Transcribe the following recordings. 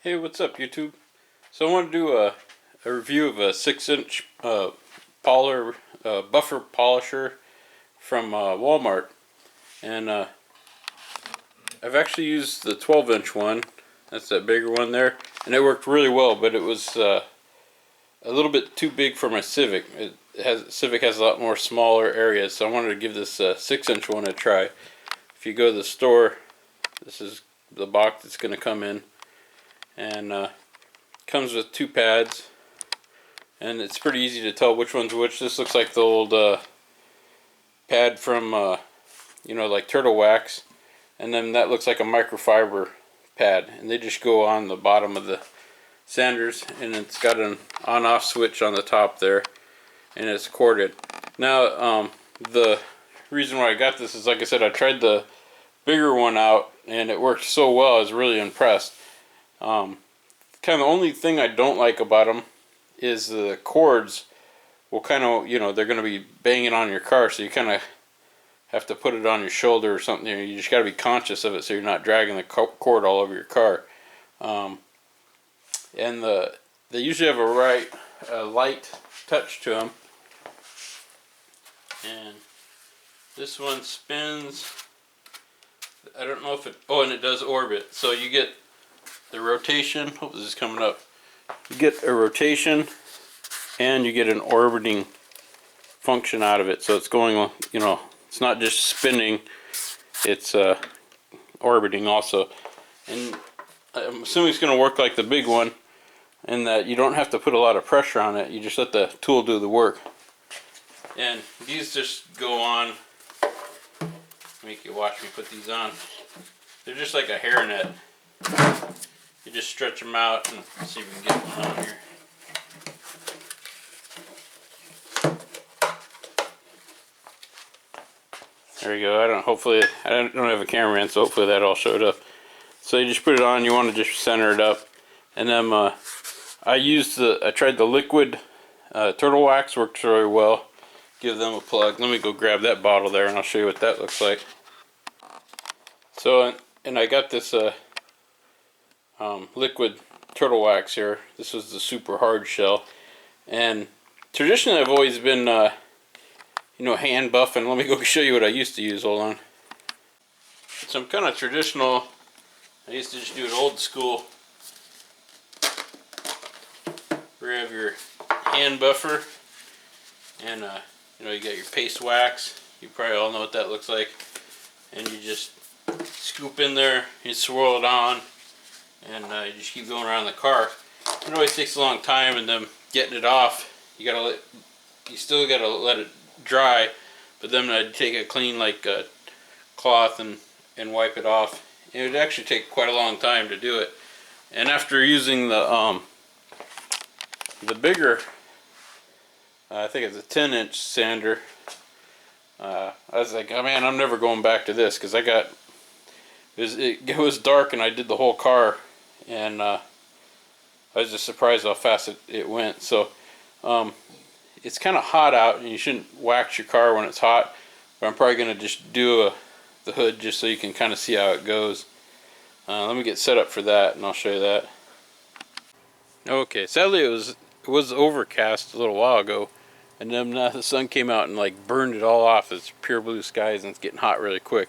Hey, what's up, YouTube? So I want to do a review of a 6-inch buffer polisher from Walmart, and I've actually used the 12-inch one. That's that bigger one there, and it worked really well. But it was a little bit too big for my Civic. Civic has a lot more smaller areas, so I wanted to give this 6-inch one a try. If you go to the store, this is the box that's going to come in, and comes with two pads, and it's pretty easy to tell which one's which. This looks like the old pad from like Turtle Wax, and then that looks like a microfiber pad, and they just go on the bottom of the sanders, and it's got an on-off switch on the top there, and it's corded. Now the reason why I got this is, like I said, I tried the bigger one out and it worked so well. I was really impressed. Kind of the only thing I don't like about them is the cords will kind of, they're going to be banging on your car, so you kind of have to put it on your shoulder or something. You just got to be conscious of it so you're not dragging the cord all over your car. And they usually have a light touch to them. And this one spins. I don't know if it, and it does orbit. So you get the rotation. Hope this is coming up. You get a rotation and you get an orbiting function out of it. So it's going, it's not just spinning, it's orbiting also. And I'm assuming it's going to work like the big one, in that you don't have to put a lot of pressure on it. You just let the tool do the work. And these just go on. Make you watch me put these on. They're just like a hairnet. You just stretch them out, and let's see if we can get one on here. There we go. Hopefully, I don't have a cameraman, so hopefully that all showed up. So you just put it on. You want to just center it up, and then I tried the liquid Turtle Wax. Worked really well. Give them a plug. Let me go grab that bottle there, and I'll show you what that looks like. So, and I got this liquid Turtle Wax here. This was the super hard shell, and traditionally I've always been hand buffing. Let me go show you what I used to use. Hold on. So I'm kind of traditional. I used to just do it old school, where you have your hand buffer, and you got your paste wax. You probably all know what that looks like, and you just scoop in there, you swirl it on, and you just keep going around the car. It always takes a long time, and then getting it off, you still gotta let it dry, but then I'd take a clean cloth and wipe it off. It would actually take quite a long time to do it. And after using the bigger, I think it's a 10-inch sander, I was like, oh man, I'm never going back to this, because it was dark and I did the whole car, and I was just surprised how fast it went. So it's kind of hot out, and you shouldn't wax your car when it's hot, but I'm probably going to just do the hood just so you can kind of see how it goes. Let me get set up for that, and I'll show you that. Okay, sadly it was overcast a little while ago, and then the sun came out and burned it all off. It's pure blue skies, and it's getting hot really quick.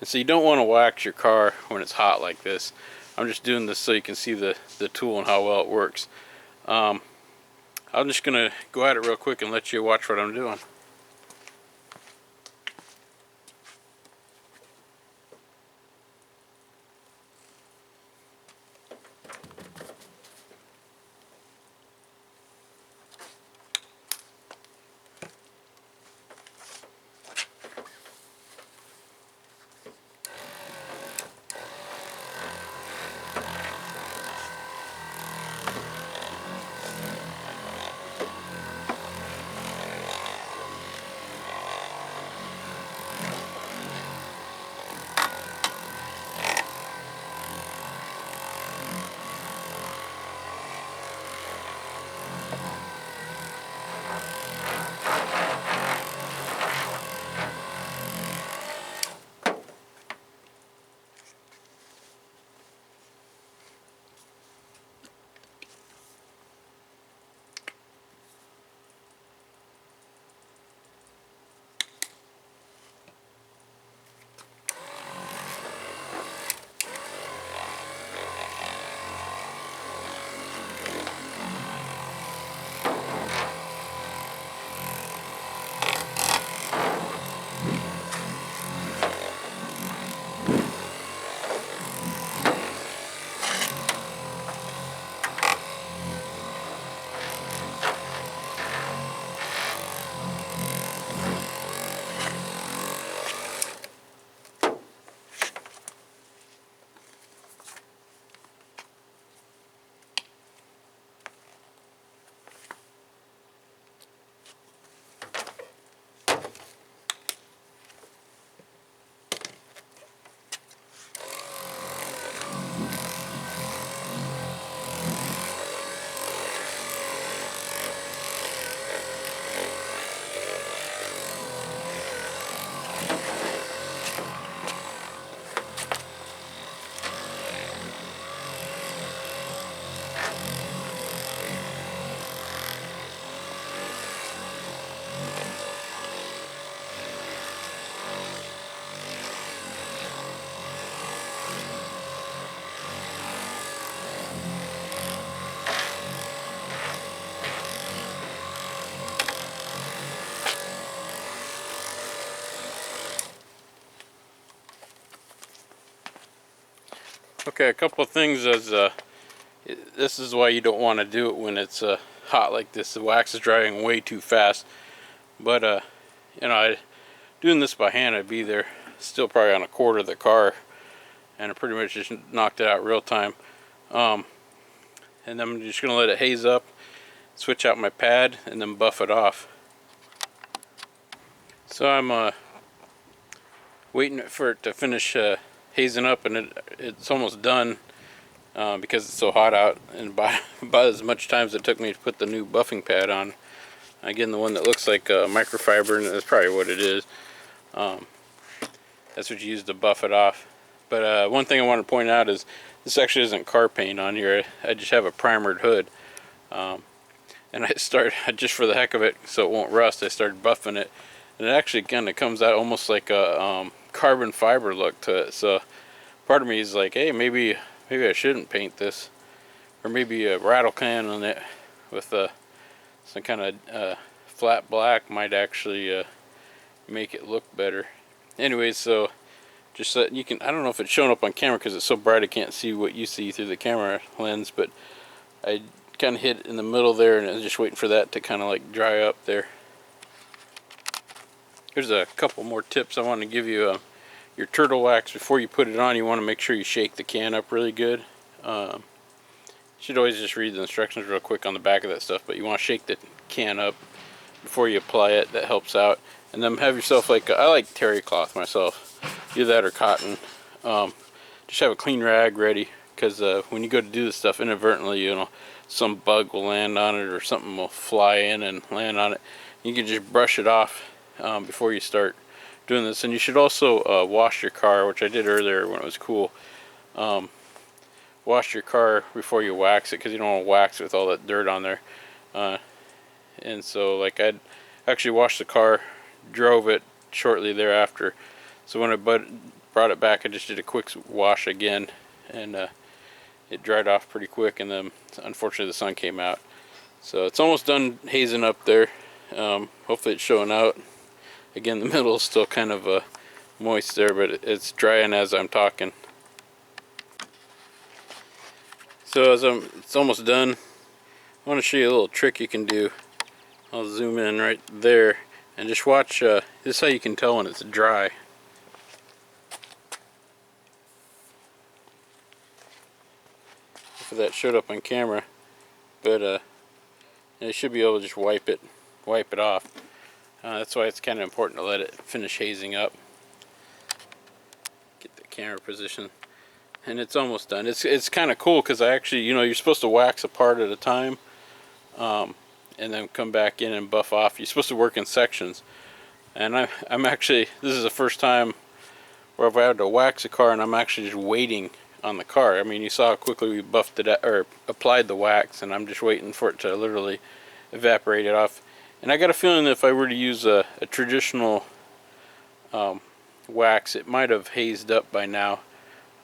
And so you don't want to wax your car when it's hot like this. I'm just doing this so you can see the tool and how well it works. I'm just going to go at it real quick and let you watch what I'm doing. Okay, a couple of things as this is why you don't want to do it when it's hot like this. The wax is drying way too fast. But you know, doing this by hand, I'd be there still probably on a quarter of the car, and I pretty much just knocked it out real time. And then I'm just gonna let it haze up, switch out my pad, and then buff it off. So I'm waiting for it to finish hazing up, and it's almost done because it's so hot out, and about as much time as it took me to put the new buffing pad on. Again, the one that looks like microfiber, and that's probably what it is. That's what you use to buff it off. But one thing I want to point out is this actually isn't car paint on here. I just have a primered hood. And just for the heck of it, so it won't rust, I started buffing it. And it actually kind of comes out almost like a carbon fiber look to it. So part of me is like, hey, maybe I shouldn't paint this. Or maybe a rattle can on it with some kind of flat black might actually make it look better. Anyways, so just so you can, I don't know if it's showing up on camera because it's so bright I can't see what you see through the camera lens, but I kind of hit it in the middle there, and I was just waiting for that to kind of like dry up there. Here's a couple more tips I want to give you. Your turtle wax, before you put it on, you want to make sure you shake the can up really good. You should always just read the instructions real quick on the back of that stuff, but you want to shake the can up before you apply it. That helps out. And then have yourself like, I like terry cloth myself, either that or cotton. Just have a clean rag ready, because when you go to do this stuff inadvertently, you know, some bug will land on it or something will fly in and land on it. You can just brush it off before you start doing this. And you should also wash your car, which I did earlier when it was cool. Wash your car before you wax it, because you don't want to wax it with all that dirt on there. And so like I'd actually washed the car, drove it shortly thereafter. So when I brought it back, I just did a quick wash again, and it dried off pretty quick, and then unfortunately the sun came out. So it's almost done hazing up there. Hopefully it's showing out. Again, the middle is still kind of moist there, but it's drying as I'm talking. So it's almost done. I want to show you a little trick you can do. I'll zoom in right there and just watch. This is how you can tell when it's dry. If that showed up on camera, but you should be able to just wipe it off. That's why it's kind of important to let it finish hazing up. Get the camera position, and it's almost done. It's kind of cool because I actually, you know, you're supposed to wax a part at a time, and then come back in and buff off. You're supposed to work in sections, and I'm actually, this is the first time where I've had to wax a car, and I'm actually just waiting on the car. I mean, you saw how quickly we buffed it or applied the wax, and I'm just waiting for it to literally evaporate it off. And I got a feeling that if I were to use a traditional wax, it might have hazed up by now.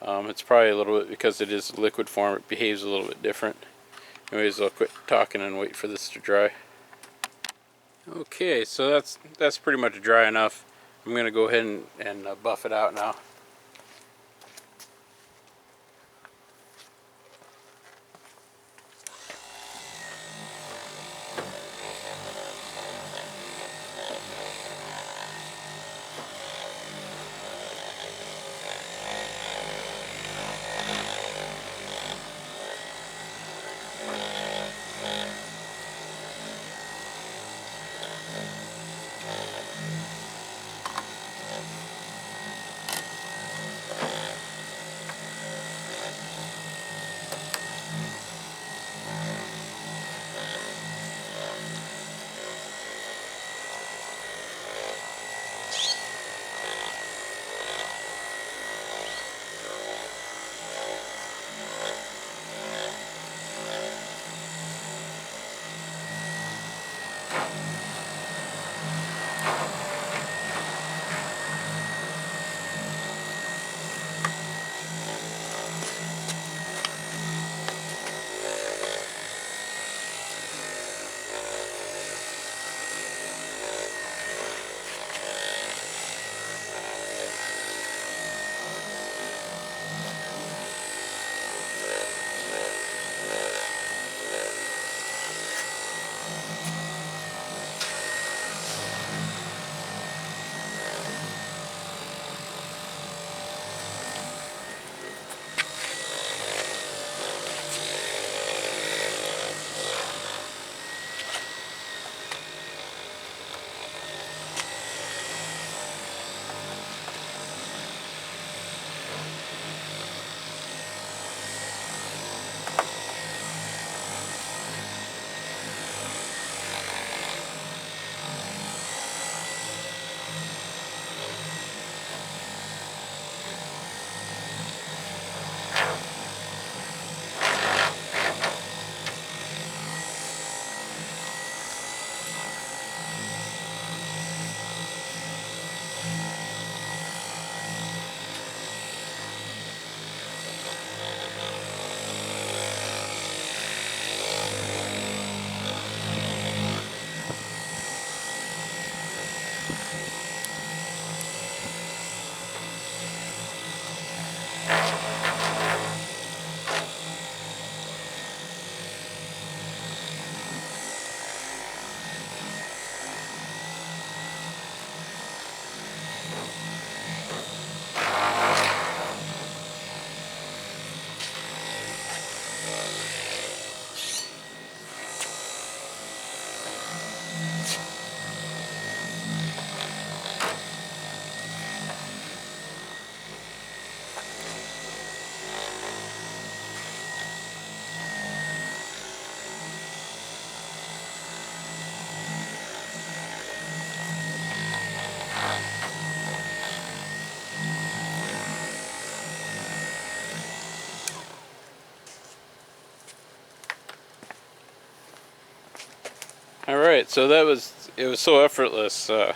It's probably a little bit, because it is liquid form, it behaves a little bit different. Anyways, I'll quit talking and wait for this to dry. Okay, so that's pretty much dry enough. I'm gonna go ahead and buff it out now. Alright, so it was so effortless, I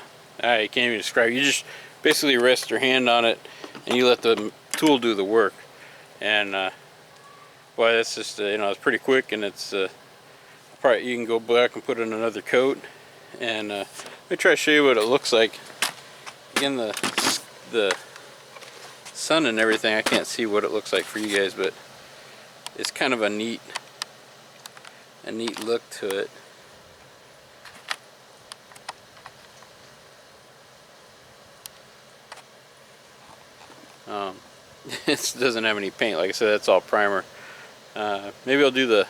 can't even describe it. You just basically rest your hand on it and you let the tool do the work. And well, that's just it's pretty quick, and it's probably you can go back and put in another coat. And let me try to show you what it looks like. Again, the sun and everything, I can't see what it looks like for you guys, but it's kind of a neat look to it. It doesn't have any paint, like I said. That's all primer. Maybe I'll do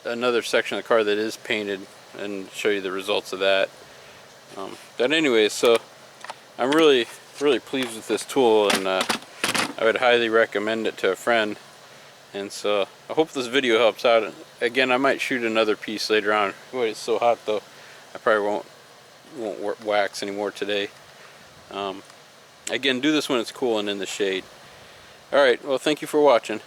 another section of the car that is painted and show you the results of that. But anyway, so I'm really pleased with this tool, and I would highly recommend it to a friend. And so I hope this video helps out. Again, I might shoot another piece later on. Boy, it's so hot though. I probably won't wax anymore today. Again, do this when it's cool and in the shade. Alright, well, thank you for watching.